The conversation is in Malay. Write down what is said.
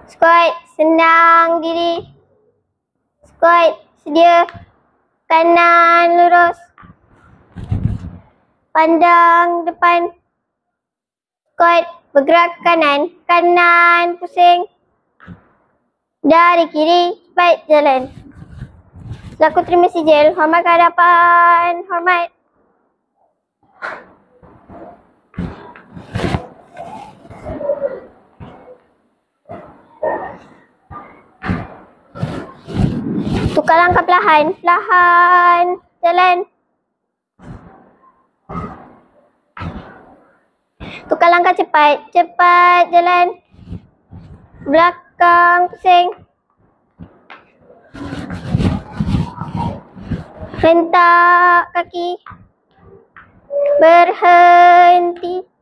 Squat, senang diri. Squat, sedia. Kanan lurus. Pandang depan. Squat, bergerak ke kanan. Kanan pusing. Dari kiri, cepat jalan. Selaku terima sijil, hormat ke hadapan. Hormat. Tukar langkah perlahan. Perlahan. Jalan. Tukar langkah cepat. Cepat jalan. Belakang pusing. Hentak kaki. Berhenti.